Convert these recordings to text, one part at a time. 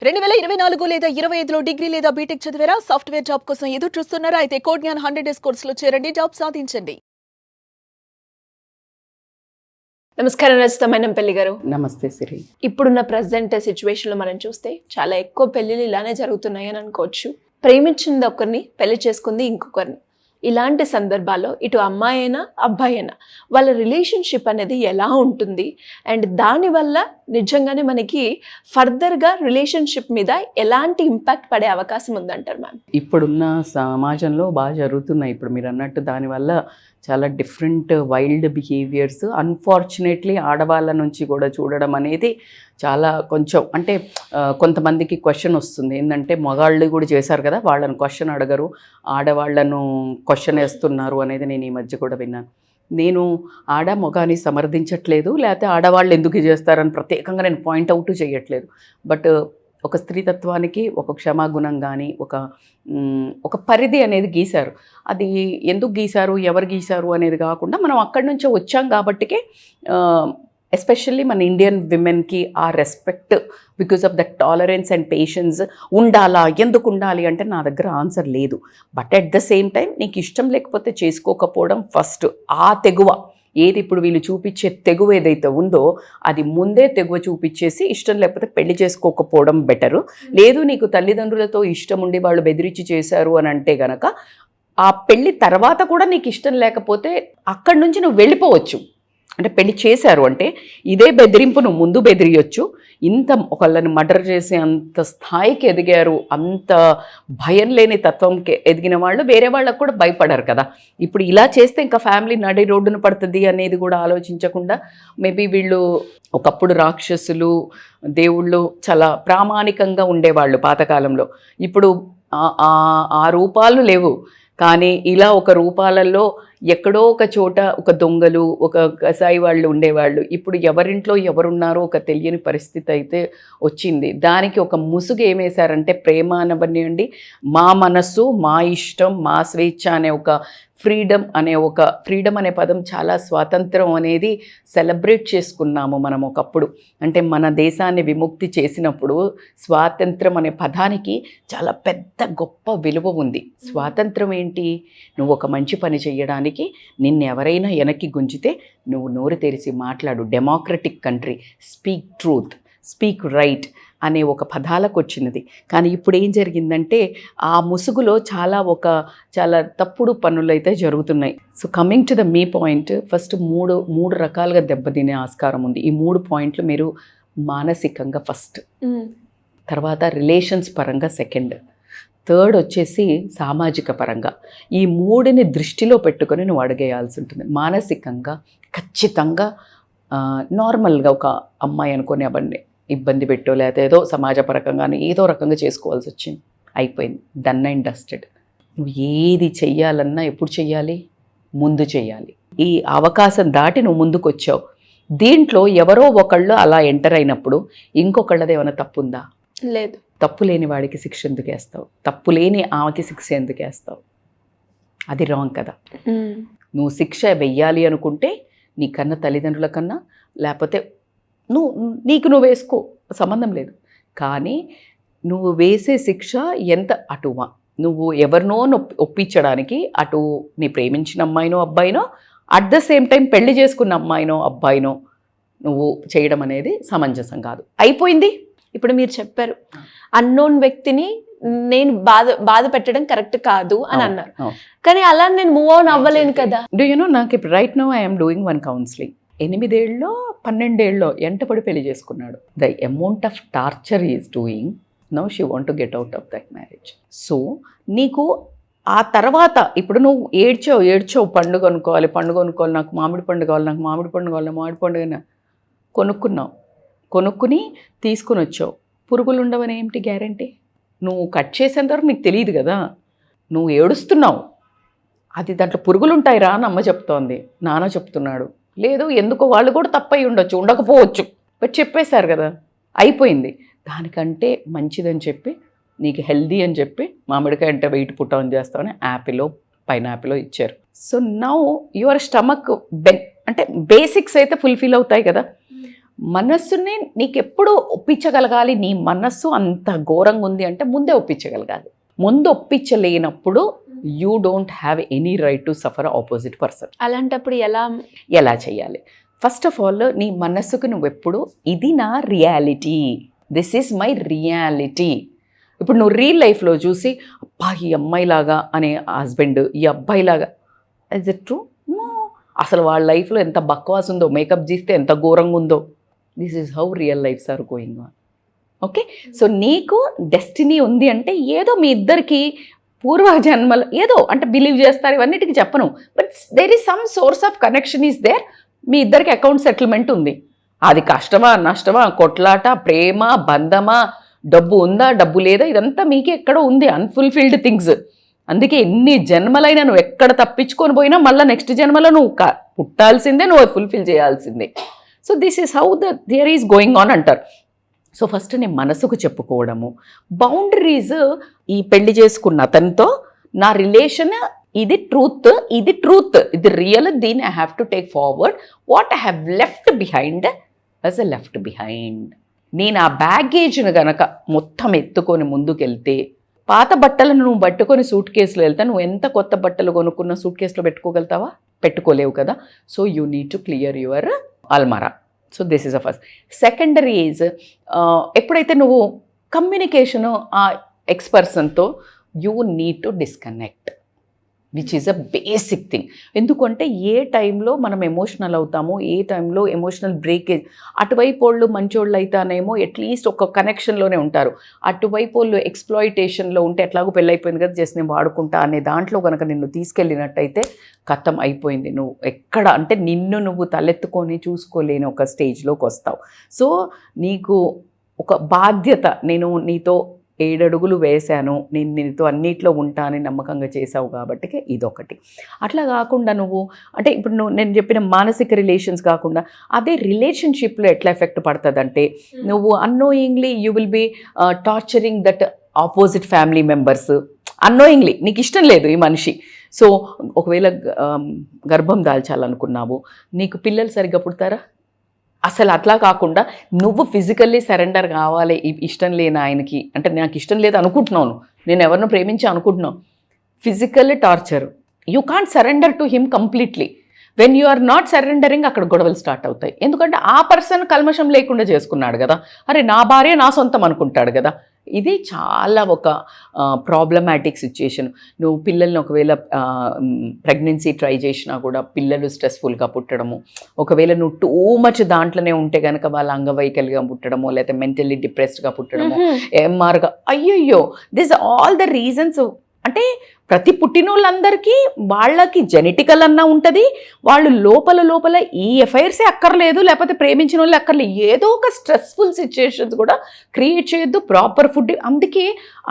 2024 లేదా 25లో డిగ్రీ లేదా బీటెక్ చదివారా? సాఫ్ట్‌వేర్ జాబ్ కోసం ఎదురు చూస్తున్నారా? అయితే కోడ్ జ్ఞాన్ 100 డేస్ కోర్సులో చేరండి, జాబ్ సాధించండి. నమస్కారం రచిత మైనంపల్లి గారు. నమస్తే సిరి. ఇప్పుడున్న ప్రెజెంట్ సిచ్యువేషన్లో మనం చూస్తే చాలా ఎక్కువ పెళ్లిళ్ళు ఇలానే జరుగుతున్నాయి అని అనుకోవచ్చు. ప్రేమించింది ఒకరిని, పెళ్లి చేసుకుంది ఇంకొకరిని. ఇలాంటి సందర్భాల్లో ఇటు అమ్మాయి అయినా అబ్బాయి అయినా వాళ్ళ రిలేషన్షిప్ అనేది ఎలా ఉంటుంది అండ్ దానివల్ల నిజంగానే మనకి ఫర్దర్గా రిలేషన్షిప్ మీద ఎలాంటి ఇంపాక్ట్ పడే అవకాశం ఉందంటారు మ్యామ్? ఇప్పుడున్న సమాజంలో బాగా జరుగుతున్నాయి. ఇప్పుడు మీరు అన్నట్టు దానివల్ల చాలా డిఫరెంట్ వైల్డ్ బిహేవియర్స్ అన్ఫార్చునేట్లీ ఆడవాళ్ళ నుంచి కూడా చూడడం అనేది చాలా కొంచెం అంటే కొంతమందికి క్వశ్చన్ వస్తుంది ఏంటంటే మగాళ్ళు కూడా చేశారు కదా, వాళ్ళని క్వశ్చన్ అడగరు, ఆడవాళ్లను క్వశ్చన్ వేస్తున్నారు అనేది నేను ఈ మధ్య కూడా విన్నాను. నేను మగాని సమర్థించట్లేదు, లేకపోతే ఆడవాళ్ళు ఎందుకు చేస్తారని ప్రత్యేకంగా నేను పాయింట్అవుట్ చేయట్లేదు. బట్ ఒక స్త్రీతత్వానికి ఒక క్షమాగుణం కానీ ఒక పరిధి అనేది గీశారు. అది ఎందుకు గీశారు, ఎవరు గీశారు అనేది కాకుండా మనం అక్కడి నుంచే వచ్చాం కాబట్టికే ఎస్పెషల్లీ మన ఇండియన్ విమెన్కి ఆ respect because of the tolerance and patience ఉండాలా. ఎందుకు ఉండాలి అంటే నా దగ్గర ఆన్సర్ లేదు. But at the same time నీకు ఇష్టం లేకపోతే చేసుకోకపోవడం ఫస్ట్. ఆ తెగువ ఏది ఇప్పుడు వీళ్ళు చూపించే తెగువ ఏదైతే ఉందో అది ముందే తెగువ చూపించేసి ఇష్టం లేకపోతే పెళ్లి చేసుకోకపోవడం బెటరు. లేదు నీకు తల్లిదండ్రులతో ఇష్టం ఉండి వాళ్ళు బెదిరించి చేశారు అని అంటే గనక ఆ పెళ్లి తర్వాత కూడా నీకు ఇష్టం లేకపోతే అక్కడి నుంచి నువ్వు వెళ్ళిపోవచ్చు. అంటే పెళ్లి చేశారు అంటే ఇదే బెదిరింపు నువ్వు ముందు బెదిరియొచ్చు. ఇంత ఒకళ్ళని మర్డర్ చేసి అంత స్థాయికి ఎదిగారు, అంత భయం లేని తత్వంకి ఎదిగిన వాళ్ళు వేరే వాళ్ళకు కూడా భయపడారు కదా. ఇప్పుడు ఇలా చేస్తే ఇంకా ఫ్యామిలీ నడి రోడ్డున పడుతుంది అనేది కూడా ఆలోచించకుండా మేబీ వీళ్ళు ఒకప్పుడు రాక్షసులు దేవుళ్ళు చాలా ప్రామాణికంగా ఉండేవాళ్ళు పాతకాలంలో. ఇప్పుడు ఆ రూపాలు లేవు, కానీ ఇలా ఒక రూపాలలో ఎక్కడో ఒక చోట ఒక దొంగలు ఒక కసాయి వాళ్ళు ఉండేవాళ్ళు. ఇప్పుడు ఎవరింట్లో ఎవరున్నారో ఒక తెలియని పరిస్థితి అయితే వచ్చింది. దానికి ఒక ముసుగు ఏమేశారంటే ప్రేమ అనవనివ్వండి, మా మనస్సు మా ఇష్టం మా స్వేచ్ఛ అనే ఒక ఫ్రీడమ్ అనే పదం చాలా స్వాతంత్రం అనేది సెలబ్రేట్ చేసుకున్నాము మనం ఒకప్పుడు. అంటే మన దేశాన్ని విముక్తి చేసినప్పుడు స్వాతంత్రం అనే పదానికి చాలా పెద్ద గొప్ప విలువ ఉంది. స్వాతంత్రం ఏంటి? నువ్వు ఒక మంచి పని చేయడానికి నిన్ను ఎవరైనా వెనక్కి గుంజితే నువ్వు నోరు తెరిచి మాట్లాడు. Democratic country, speak truth, speak right అనే ఒక పదాలకు వచ్చినది. కానీ ఇప్పుడు ఏం జరిగిందంటే ఆ ముసుగులో చాలా తప్పుడు పనులు అయితే జరుగుతున్నాయి. So coming to the me point, first మూడు రకాలుగా దెబ్బతినే ఆస్కారం ఉంది. ఈ 3 పాయింట్లు మీరు మానసికంగా ఫస్ట్, తర్వాత రిలేషన్స్ పరంగా సెకండ్, థర్డ్ వచ్చేసి సామాజిక పరంగా. ఈ 3ని దృష్టిలో పెట్టుకొని నువ్వు అడిగేయాల్సి ఉంటుంది. మానసికంగా ఖచ్చితంగా నార్మల్గా ఒక అమ్మాయి అనుకొని అవన్నీ ఇబ్బంది పెట్టో లేకపోతే ఏదో సమాజపరకంగానే ఏదో రకంగా చేసుకోవాల్సి వచ్చింది, అయిపోయింది, డన్ అండ్ డస్టెడ్. నువ్వు ఏది చెయ్యాలన్నా ఎప్పుడు చెయ్యాలి? ముందు చెయ్యాలి. ఈ అవకాశం దాటి నువ్వు ముందుకు వచ్చావు. దీంట్లో ఎవరో ఒకళ్ళు అలా ఎంటర్ అయినప్పుడు ఇంకొకళ్ళది ఏమైనా తప్పు ఉందా? లేదు. తప్పు లేని వాడికి శిక్ష ఎందుకు వేస్తావు? తప్పు లేని ఆమెకి శిక్ష ఎందుకు వేస్తావు? అది రాంగ్ కదా. నువ్వు శిక్ష వెయ్యాలి అనుకుంటే నీ కన్నా తల్లిదండ్రుల కన్నా లేకపోతే నీకు నువ్వు వేసుకో, సంబంధం లేదు. కానీ నువ్వు వేసే శిక్ష ఎంత అటువా నువ్వు ఎవరినో ఒప్పించడానికి, అటు నీ ప్రేమించిన అమ్మాయినో అబ్బాయినో, అట్ ద సేమ్ టైం పెళ్లి చేసుకున్న అమ్మాయినో అబ్బాయినో నువ్వు చేయడం అనేది సమంజసం కాదు. అయిపోయింది. ఇప్పుడు మీరు చెప్పారు అన్నోన్ వ్యక్తిని నేను బాధ పెట్టడం కరెక్ట్ కాదు అని అన్నారు, కానీ అలా నేను మూవ్ ఆన్ అవ్వలేను కదా. డూ యు నో, నాకు ఇప్పుడు right now I'm doing 1 counselling. 8 ఏళ్ళలో 12 ఏళ్ళలో ఎంటపడి పెళ్లి చేసుకున్నాడు. The amount of torture is doing. Now she want to get out of that marriage. So నీకు ఆ తర్వాత ఇప్పుడు నువ్వు ఏడ్చావు పండుగ కొనుక్కోవాలి, నాకు మామిడి పండు కావాలి, మామిడి పండుగ కొనుక్కుని తీసుకుని వచ్చావు. పురుగులు ఉండవని ఏమిటి గ్యారంటీ? నువ్వు కట్ చేసేంత వరకు నీకు తెలియదు కదా. నువ్వు ఏడుస్తున్నావు, అది దాంట్లో పురుగులు ఉంటాయి రా అని అమ్మ చెప్తోంది, నాన్న చెప్తున్నాడు. లేదు, ఎందుకో వాళ్ళు కూడా తప్పై ఉండకపోవచ్చు, బట్ చెప్పేశారు కదా, అయిపోయింది. దానికంటే మంచిదని చెప్పి నీకు హెల్దీ అని చెప్పి మామిడికాయ అంటే వెయిట్ పుట్ ఆన్ చేస్తామని పైనాపిలో ఇచ్చారు. సో నౌ యువర్ స్టమక్ అంటే బేసిక్స్ అయితే ఫుల్ఫిల్ అవుతాయి కదా. మనస్సుని నీకెప్పుడు ఒప్పించగలగాలి, నీ మనస్సు అంత ఘోరంగా ఉంది అంటే ముందే ఒప్పించగలగాలి. ముందు ఒప్పించలేనప్పుడు you don't have any right to suffer opposite person. అలాంటప్పుడు ఎలా చేయాలి? ఫస్ట్ ఆఫ్ ఆల్ నీ మనస్సుకు నువ్వెప్పుడు ఇది నా reality, this is my reality. ఇప్పుడు నువ్వు రియల్ లైఫ్లో చూసి అబ్బా ఈ అమ్మాయిలాగా అనే హస్బెండ్, ఈ అబ్బాయిలాగా, ఇస్ ఇట్ ట్రూ? అసలు వాళ్ళ లైఫ్లో ఎంత బక్వాస్ ఉందో, మేకప్ చేస్తే ఎంత ఘోరంగా ఉందో. This is how real lives are going on. Okay, so నీకు డెస్టినీ ఉంది అంటే ఏదో మీ ఇద్దరికి పూర్వజన్మలు ఏదో అంటే బిలీవ్ చేస్తారు, ఇవన్నిటికి చెప్పను, but there is some source of connection is there. మీ ఇద్దరికి అకౌంట్ సెటిల్మెంట్ ఉంది. అది కష్టమా నష్టమా, కొట్లాట, ప్రేమ, బంధమా, డబ్బు ఉందా డబ్బు లేదా, ఇదంతా మీకే ఎక్కడో ఉంది, అన్ఫుల్ఫిల్డ్ థింగ్స్. అందుకే ఎన్ని జన్మలైనా నువ్వు ఎక్కడ తప్పించుకొని పోయినా మళ్ళీ నెక్స్ట్ జన్మలో నువ్వు పుట్టాల్సిందే, నువ్వు ఫుల్ఫిల్ చేయాల్సిందే. So this is how the theory is going on అంటారు. సో ఫస్ట్ నేను మనసుకు చెప్పుకోవడము, బౌండరీస్. ఈ పెళ్లి చేసుకున్న అతనితో నా రిలేషన్ ఇది ట్రూత్, ఇది రియల్, దీన్ని I have to take forward. What I have left behind as a left behind. నేను ఆ బ్యాగేజ్ను గనక మొత్తం ఎత్తుకొని ముందుకెళ్తే, పాత బట్టలను నువ్వు పట్టుకొని సూట్ కేసులో వెళ్తా, నువ్వు ఎంత కొత్త బట్టలు కొనుక్కున్న సూట్ కేసులో పెట్టుకోగలుగుతావా? పెట్టుకోలేవు కదా. So you need to clear your అల్మారా. So this is a first. Secondary is ఎప్పుడైతే నువ్వు కమ్యూనికేషను ఆ ఎక్స్పర్సన్తో you need to disconnect, which is a basic thing. ఎందుకంటే ఏ టైంలో మనం ఎమోషనల్ అవుతామో, ఏ టైంలో ఎమోషనల్ బ్రేకేజ్, అటువైపు వాళ్ళు మంచోళ్ళు అయితేనేమో అట్లీస్ట్ ఒక కనెక్షన్లోనే ఉంటారు, అటువైపు వాళ్ళు ఎక్స్ప్లాయిటేషన్లో ఉంటే ఎట్లాగో పెళ్ళైపోయింది కదా జస్ట్ నేను వాడుకుంటా అనే దాంట్లో కనుక నిన్ను తీసుకెళ్ళినట్టయితే కథం అయిపోయింది. నువ్వు ఎక్కడ అంటే నిన్ను నువ్వు తలెత్తుకొని చూసుకోలేని ఒక స్టేజ్లోకి వస్తావు. సో నీకు ఒక బాధ్యత, నేను నీతో 7 అడుగులు వేశాను, నేను నీతో అన్నిట్లో ఉంటా అని నమ్మకంగా చేసావు కాబట్టి ఇదొకటి. అట్లా కాకుండా నువ్వు అంటే ఇప్పుడు నేను చెప్పిన మానసిక రిలేషన్స్ కాకుండా అదే రిలేషన్షిప్లో ఎట్లా ఎఫెక్ట్ పడుతుందంటే, నువ్వు annoyingly you will be torturing that opposite family members. Annoyingly నీకు ఇష్టం లేదు ఈ మనిషి. సో ఒకవేళ గర్భం దాల్చాలనుకున్నావు, నీకు పిల్లలు సరిగ్గా పుడతారా? అసలు అట్లా కాకుండా నువ్వు ఫిజికల్లీ సరెండర్ కావాలి ఇష్టం లేని ఆయనకి, అంటే నాకు ఇష్టం లేదు అనుకుంటున్నాను, నేను ఎవరినో ప్రేమించి అనుకుంటున్నాను, physical torture. You can't surrender to him completely. When you are not surrendering అక్కడ గొడవలు స్టార్ట్ అవుతాయి. ఎందుకంటే ఆ పర్సన్ కల్మషం లేకుండా చేసుకున్నాడు కదా, అరే నా భార్య నా సొంతం అనుకుంటాడు కదా. ఇది చాలా ఒక ప్రాబ్లమాటిక్ సిచ్యుయేషన్. నువ్వు పిల్లల్ని ఒకవేళ ప్రెగ్నెన్సీ ట్రై చేసినా కూడా పిల్లలు స్ట్రెస్ఫుల్గా పుట్టడము, ఒకవేళ నువ్వు టూ మచ్ దాంట్లోనే ఉంటే కనుక వాళ్ళ అంగవైకల్యంగా పుట్టడము, లేకపోతే మెంటల్లీ డిప్రెస్డ్గా పుట్టడము, ఎంఆర్గా, అయ్యయ్యో దిస్ ఆల్ ద రీజన్స్. అంటే ప్రతి పుట్టినోళ్ళందరికీ వాళ్ళకి జెనెటికల్ అన్నా ఉంటుంది, వాళ్ళు లోపల ఈ ఎఫైర్సే అక్కర్లేదు, లేకపోతే ప్రేమించిన వాళ్ళు అక్కర్లేదు, ఏదో ఒక స్ట్రెస్ఫుల్ సిచ్యుయేషన్స్ కూడా క్రియేట్ చేయొద్దు. ప్రాపర్ ఫుడ్, అందుకే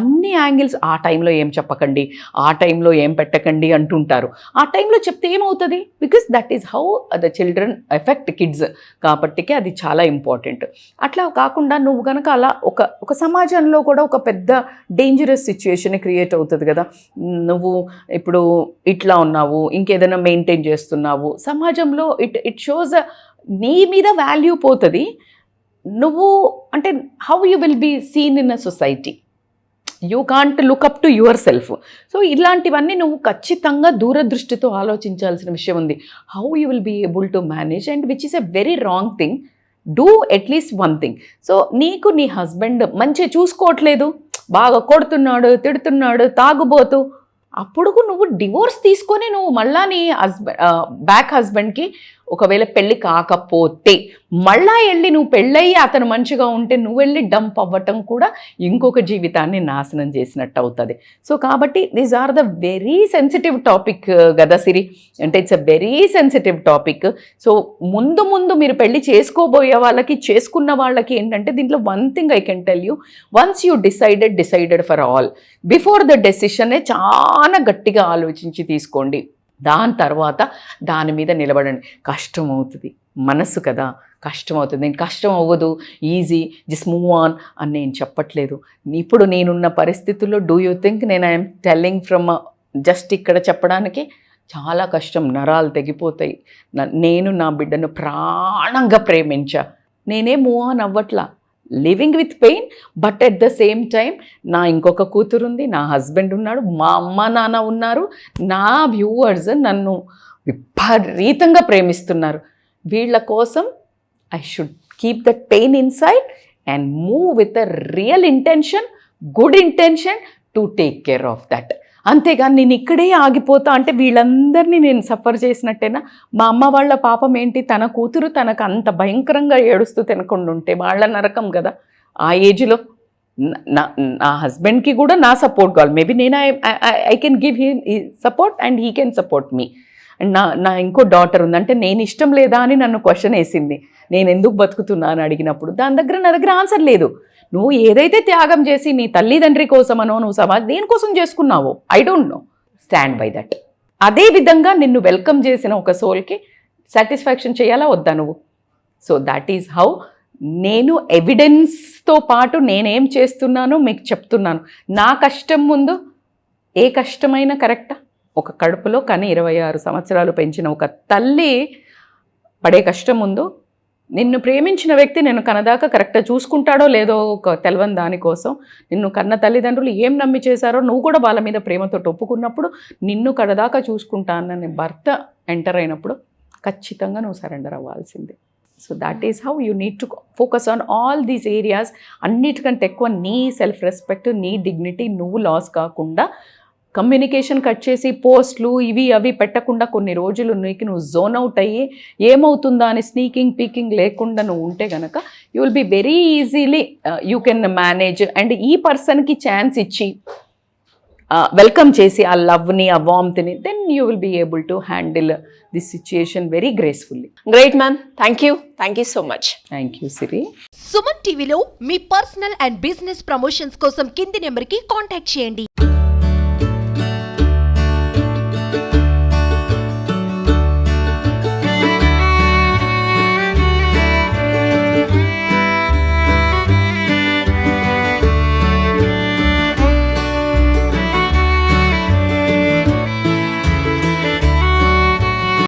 అన్ని యాంగిల్స్ ఆ టైంలో ఏం చెప్పకండి, ఆ టైంలో ఏం పెట్టకండి అంటుంటారు. ఆ టైంలో చెప్తే ఏమవుతుంది? Because that is how the children effect kids, కాబట్టి అది చాలా ఇంపార్టెంట్. అట్లా కాకుండా నువ్వు కనుక అలా ఒక సమాజంలో కూడా ఒక పెద్ద డేంజరస్ సిచ్యుయేషన్ క్రియేట్ అవుతుంది కదా. నువ్వు ఇప్పుడు ఇట్లా ఉన్నావు, ఇంకేదైనా మెయింటైన్ చేస్తున్నావు, సమాజంలో ఇట్ షోస్ నీ మీద వాల్యూ పోతుంది. నువ్వు అంటే how you will be seen in a society, you can't look up to yourself. So ఇలాంటివన్నీ నువ్వు ఖచ్చితంగా దూరదృష్టితో ఆలోచించాల్సిన విషయం ఉంది. How you will be able to manage, and which is a very wrong thing. Do at least one thing. So నీకు నీ husband మంచిగా చూసుకోవట్లేదు, బాగా కొడుతున్నాడు, తిడుతున్నాడు, తాగుబోతు, అప్పుడు నువ్వు డివోర్స్ తీసుకొని నువ్వు మళ్ళా నీ బ్యాక్ హస్బెండ్కి ఒకవేళ పెళ్ళి కాకపోతే మళ్ళా వెళ్ళి నువ్వు పెళ్ళయ్యి అతను మంచిగా ఉంటే నువ్వు వెళ్ళి డంప్ అవ్వటం కూడా ఇంకొక జీవితాన్ని నాశనం చేసినట్టు అవుతుంది. సో కాబట్టి these are the very sensitive topic కదా సిరి, అంటే it's a very sensitive topic. So ముందు మీరు పెళ్ళి చేసుకోబోయే వాళ్ళకి, చేసుకున్న వాళ్ళకి ఏంటంటే దీంట్లో one thing I can tell you, once you decided for all, before the డెసిషనే చాలా గట్టిగా ఆలోచించి తీసుకోండి. దాని తర్వాత దాని మీద నిలబడండి. కష్టం అవుతుంది, మనస్సు కదా, కష్టం అవుతుంది. నేను కష్టం అవ్వదు, ఈజీ, జస్ట్ మూవ్ ఆన్ అని నేను చెప్పట్లేదు. ఇప్పుడు నేనున్న పరిస్థితుల్లో డూ యూ థింక్ నేను ఐఎమ్ టెల్లింగ్ ఫ్రమ్ జస్ట్ ఇక్కడ చెప్పడానికి? చాలా కష్టం, నరాలు తెగిపోతాయి. నేను నా బిడ్డను ప్రాణంగా ప్రేమించా, నేనే మూవ్ ఆన్ అవ్వట్లా, living with pain. But at the same time నా ఇంకొక కూతురు ఉంది, నా హస్బెండ్ ఉన్నాడు, మా అమ్మ నాన్న ఉన్నారు, నా వ్యూవర్స్ నన్ను విపరీతంగా ప్రేమిస్తున్నారు. వీళ్ళ కోసం I should keep that pain inside and move with a real intention, good intention to take care of that. అంతేగాని నేను ఇక్కడే ఆగిపోతా అంటే వీళ్ళందరినీ నేను సఫర్ చేసినట్టేనా? మా అమ్మ వాళ్ళ పాపం ఏంటి, తన కూతురు తనకు అంత భయంకరంగా ఏడుస్తూ తినకుండా ఉంటే వాళ్ళ నరకం కదా. ఆ ఏజ్లో నా హస్బెండ్కి కూడా నా సపోర్ట్ కావాలి. మేబీ నేను I can give he support and he can support me. And నా ఇంకో డాటర్ ఉంది, అంటే నేను ఇష్టం లేదా అని నన్ను క్వశ్చన్ వేసింది, నేను ఎందుకు బతుకుతున్నా అని అడిగినప్పుడు నా దగ్గర ఆన్సర్ లేదు. నువ్వు ఏదైతే త్యాగం చేసి నీ తల్లిదండ్రి కోసమనో నువ్వు సమాజం దేనికోసం చేసుకున్నావో I don't know, stand by that. అదే విధంగా నిన్ను వెల్కమ్ చేసిన ఒక సోల్కి సాటిస్ఫాక్షన్ చేయాలా వద్దా నువ్వు? సో దట్ ఈజ్ హౌ నేను ఎవిడెన్స్తో పాటు నేనేం చేస్తున్నానో మీకు చెప్తున్నాను. నా కష్టం ముందు ఏ కష్టమైనా కరెక్టా? ఒక కడుపులో కానీ 26 సంవత్సరాలు పెంచిన ఒక తల్లి పడే కష్టం ముందు నిన్ను ప్రేమించిన వ్యక్తి నిన్ను కనదాకా కరెక్ట్గా చూసుకుంటాడో లేదో ఒక తెలవని దానికోసం నిన్ను కన్న తల్లిదండ్రులు ఏం నమ్మి చేశారో నువ్వు కూడా వాళ్ళ మీద ప్రేమతో ఒప్పుకున్నప్పుడు నిన్ను కడదాకా చూసుకుంటా అన్న భర్త ఎంటర్ అయినప్పుడు ఖచ్చితంగా నువ్వు సరెండర్ అవ్వాల్సిందే. So that is how you need to focus on all these areas. అన్నిటికంటే ఎక్కువ నీ సెల్ఫ్ రెస్పెక్ట్, నీ డిగ్నిటీ నువ్వు లాస్ కాకుండా, కమ్యూనికేషన్ కట్ చేసి పోస్ట్లు ఇవి అవి పెట్టకుండా కొన్ని రోజులు నువ్వు జోన్ అవుట్ అయ్యి ఏమవుతుందా అని స్నీకింగ్ పీకింగ్ లేకుండా నువ్వు ఉంటే కనుక you will be very easily you can manage. And ఈ పర్సన్కి ఛాన్స్ ఇచ్చి వెల్కమ్ చేసి ఆ లవ్ని, ఆ వామ్త్ని, then you will be able to handle this situation very gracefully. Great ma'am, thank you so much. Thank you Siri. Suman టీవీలో మీ పర్సనల్ అండ్ బిజినెస్ ప్రమోషన్స్ కోసం కింది నెంబర్కి కాంటాక్ట్ చేయండి.